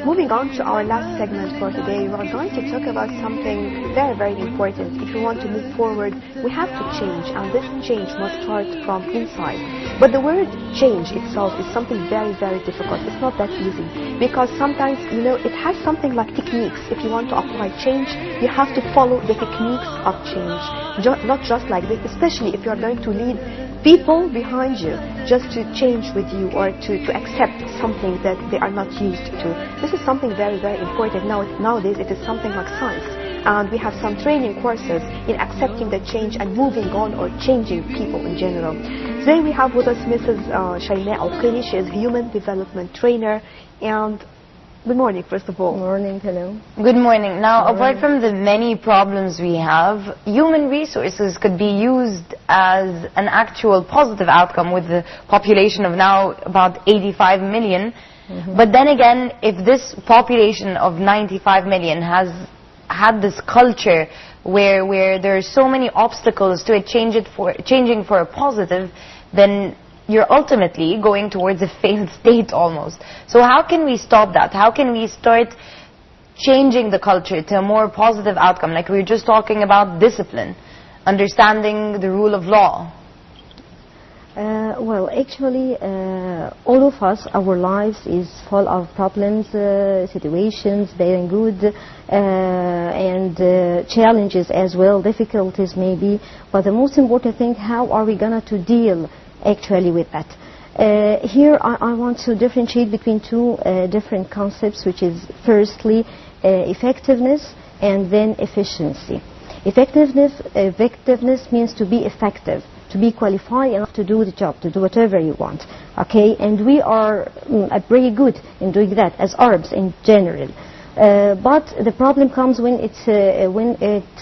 moving on to our last segment for today, we're going to talk about something very, very important. If we want to move forward, we have to change, and this change must start from inside. But the word change itself is something very, very difficult. It's not that easy, because sometimes, it has something like techniques. If you want to apply change, you have to follow the techniques of change. Not just like this, especially if you're going to lead people behind you just to change with you or to accept something that they are not used to. This is something very, very important. Nowadays it is something like science, and we have some training courses in accepting the change and moving on or changing people in general. Today we have with us Mrs. Shaima Al-Okaily. She is human development trainer. And good morning, first of all. Good morning, hello. Good morning. Now, apart from the many problems we have, human resources could be used as an actual positive outcome with the population of now about 85 million. But then again, if this population of 95 million has had this culture where there are so many obstacles to it changing for a positive, then you're ultimately going towards a failed state almost. So how can we stop that? How can we start changing the culture to a more positive outcome? Like we were just talking about discipline, understanding the rule of law. Well, actually, all of us, our lives is full of problems, situations, bad and good, and challenges as well, difficulties maybe. But the most important thing, how are we going to deal actually with that? Here I want to differentiate between two different concepts, which is firstly effectiveness and then efficiency. Effectiveness means to be effective, to be qualified enough to do the job, to do whatever you want, okay? And we are very good in doing that as Arabs in general. But the problem comes when it's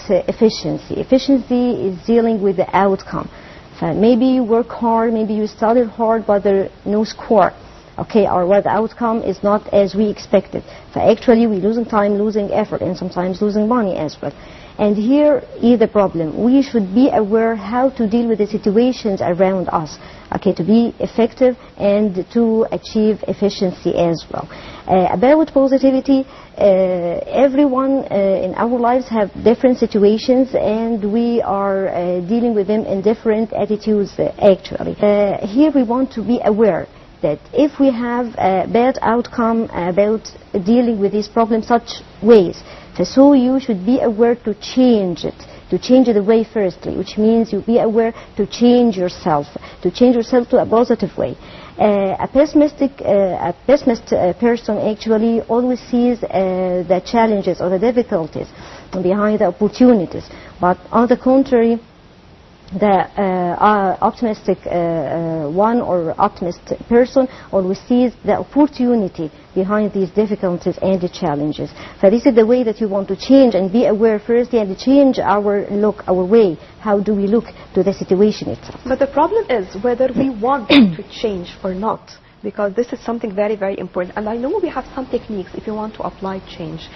efficiency. Efficiency is dealing with the outcome. Maybe you work hard, maybe you studied hard, but there's no score, okay, or what the outcome is not as we expected. So actually we're losing time, losing effort, and sometimes losing money as well. And here is the problem. We should be aware how to deal with the situations around us, okay, to be effective and to achieve efficiency as well. About positivity, everyone in our lives have different situations, and we are dealing with them in different attitudes actually. Here we want to be aware that if we have a bad outcome about dealing with these problems such ways, so you should be aware to change it, to change the way firstly, which means you be aware to change yourself to a positive way. A pessimist person actually always sees the challenges or the difficulties behind the opportunities, but on the contrary, the optimistic one or optimist person always sees the opportunity behind these difficulties and the challenges. So this is the way that you want to change and be aware firstly, and change our look, our way. How do we look to the situation itself? But the problem is whether we want to change or not, because this is something very, very important. And I know we have some techniques if you want to apply change.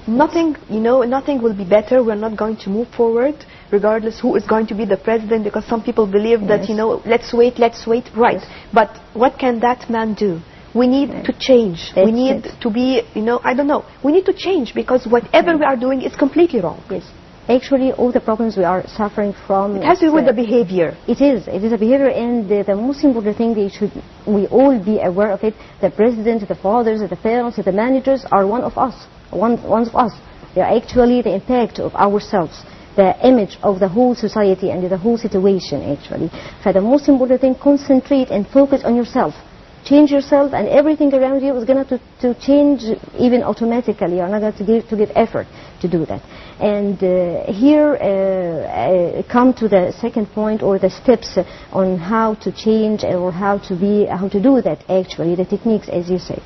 Nothing will be better. We're not going to move forward regardless who is going to be the president, because some people believe that, let's wait, right. Yes. But what can that man do? We need to change. We need to be, we need to change, because whatever we are doing is completely wrong. Yes. Actually, all the problems we are suffering from... It has to do with the behavior. It is a behavior, and the most important thing, we all be aware of it. The president, the fathers, the parents, the managers are one of us. One of us. They are actually the impact of ourselves, the image of the whole society and the whole situation actually. So the most important thing, concentrate and focus on yourself. Change yourself, and everything around you is going to change even automatically. You're not going to give effort to do that. And here come to the second point, or the steps on how to change or how to do that actually, the techniques as you said.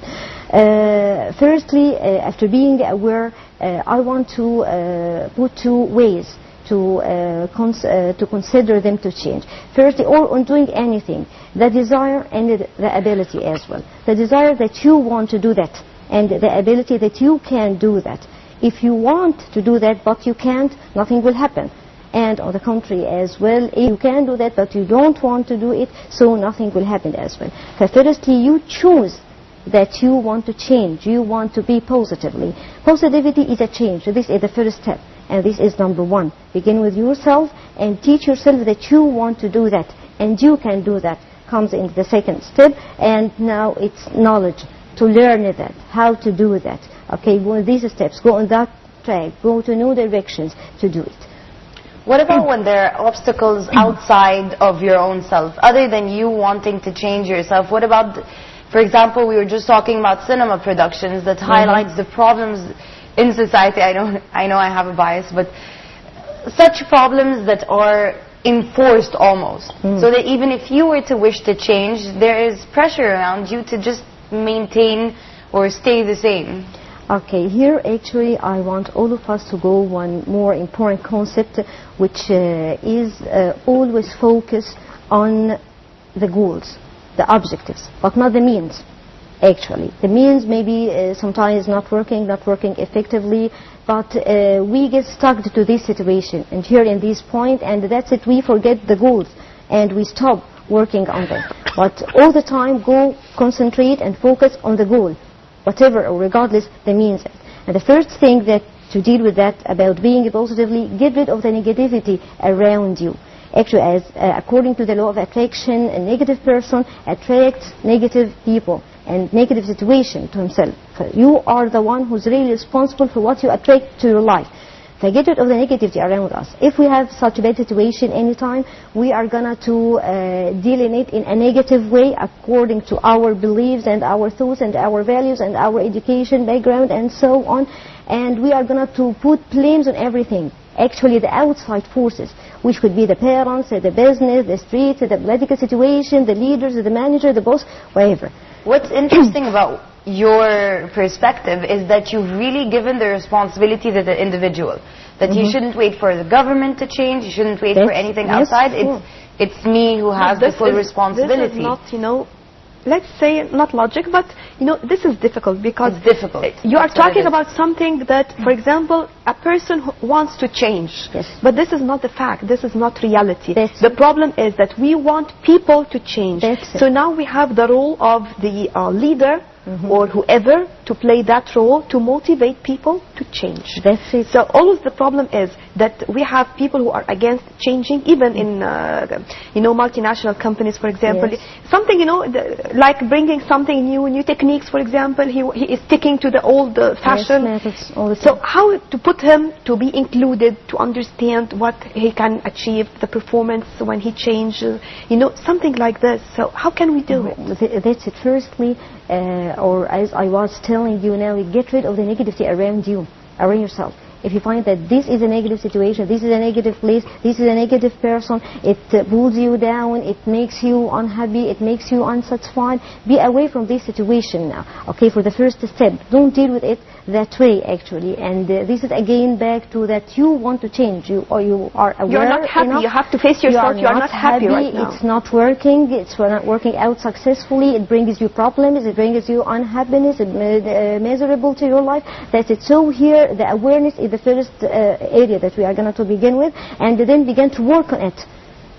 Firstly, after being aware, I want to put two ways to consider them to change. Firstly, or on doing anything, the desire and the ability as well. The desire that you want to do that, and the ability that you can do that. If you want to do that but you can't, nothing will happen. And on the contrary as well, if you can do that but you don't want to do it, so nothing will happen as well. So firstly, you choose that you want to change, you want to be positively. Positivity is a change. So this is the first step, and this is number one. Begin with yourself and teach yourself that you want to do that, and you can do that. Comes in the second step, and now it's knowledge, to learn that, how to do that. Okay, go on these steps, go on that track, go to new directions to do it. What about when there are obstacles outside of your own self, other than you wanting to change yourself? What about, for example, we were just talking about cinema productions that highlights the problems in society. I know I have a bias, but such problems that are enforced almost, so that even if you were to wish to change, there is pressure around you to just maintain or stay the same. Okay, here actually I want all of us to go one more important concept, which is always focus on the goals, the objectives, but not the means. Actually, the means maybe sometimes not working effectively, but we get stuck to this situation and here in this point, and that's it, we forget the goals and we stop working on them. But all the time go concentrate and focus on the goal, whatever or regardless the means. And the first thing that to deal with that about being positively, get rid of the negativity around you. Actually, as according to the law of attraction, a negative person attracts negative people and negative situation to himself. So you are the one who's really responsible for what you attract to your life. So get rid of the negativity around us. If we have such a bad situation anytime, we are gonna to deal in it in a negative way according to our beliefs and our thoughts and our values and our education background and so on. And we are gonna to put blames on everything. Actually, the outside forces, which could be the parents, the business, the streets, the political situation, the leaders, the manager, the boss, whatever. What's interesting about your perspective is that you've really given the responsibility to the individual. That you shouldn't wait for the government to change, you shouldn't wait for anything outside. It's me who has the full responsibility. This is not, you know, let's say not logic, but you know, this is difficult because it's difficult. You are talking about something that, for example, a person who wants to change, but this is not the fact, this is not reality. The problem is that we want people to change. So now we have the role of the leader or whoever to play that role to motivate people to change. That's it. So always the problem is that we have people who are against changing, even in you know, multinational companies, for example. Something, you know, like bringing something new techniques, for example, he is sticking to the old fashion. So how to put him to be included, to understand what he can achieve, the performance when he changes, you know, something like this. So how can we do it? That's it. Firstly, or as I was telling you now, get rid of the negativity around you, around yourself. If you find that this is a negative situation, this is a negative place, this is a negative person, it pulls you down, it makes you unhappy, it makes you unsatisfied, be away from this situation now. Okay, for the first step, don't deal with it that way actually. And this is again back to that you want to change, you are aware. You're not happy, you have to face yourself, you are not happy right now. It's not working, it's not working out successfully, it brings you problems, it brings you unhappiness, it's miserable to your life. That's it. So here the awareness is the first area that we are going to begin with, and then begin to work on it,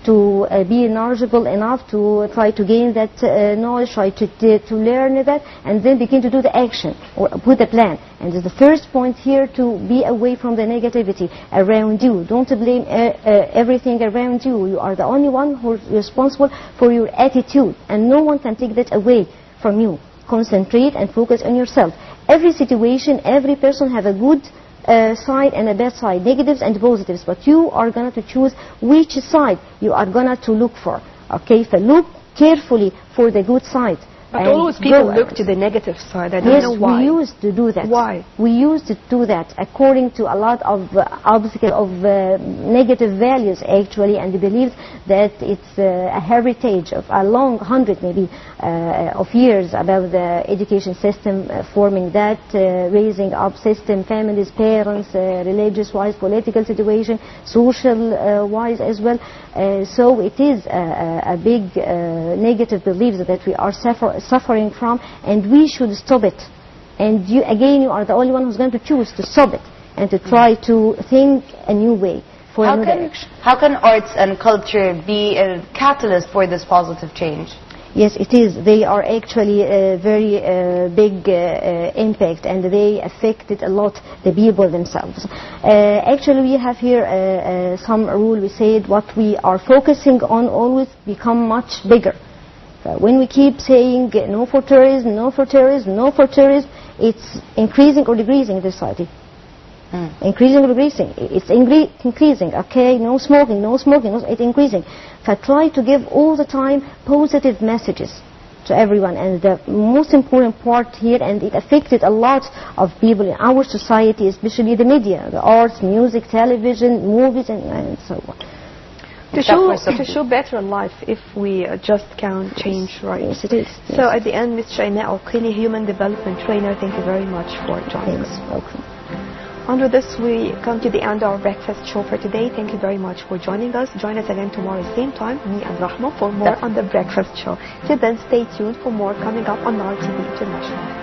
to be knowledgeable enough to try to gain that knowledge, try to learn that, and then begin to do the action or put a plan. And the first point here, to be away from the negativity around you. Don't blame everything around you. You are the only one who is responsible for your attitude, and no one can take that away from you. Concentrate and focus on yourself. Every situation, every person have a good side and a bad side, negatives and positives, but you are going to choose which side you are going to look for. Okay, so look carefully for the good side. But always people look to the negative side. I don't know why. We used to do that. Why? We used to do that according to a lot of obstacles of negative values actually, and beliefs that it's a heritage of a long 100 maybe of years about the education system forming that, raising up system, families, parents, religious-wise, political situation, social-wise as well. So it is a big negative beliefs that we are suffering from, and we should stop it. And you are the only one who's going to choose to stop it and to try to think a new way for a new direction. How can arts and culture be a catalyst for this positive change? Yes, it is. They are actually a very big impact, and they affected a lot the people themselves. Actually, we have here some rule. We said what we are focusing on always become much bigger. When we keep saying no for terrorism, no for terrorism, no for terrorism, it's increasing or decreasing the society. Increasing or decreasing? It's increasing. Okay, no smoking, no smoking, it's increasing. So try to give all the time positive messages to everyone, and the most important part here, and it affected a lot of people in our society, especially the media, the arts, music, television, movies, and so on. To show better life if we just can change, right? Yes, it is. Yes. So at the end, Ms. Shaima Al-Okaily, Human Development Trainer, thank you very much for joining us. Welcome. And with this, we come to the end of our breakfast show for today. Thank you very much for joining us. Join us again tomorrow same time, me and Rahma, for more on the breakfast show. Till then, stay tuned for more coming up on Now TV International.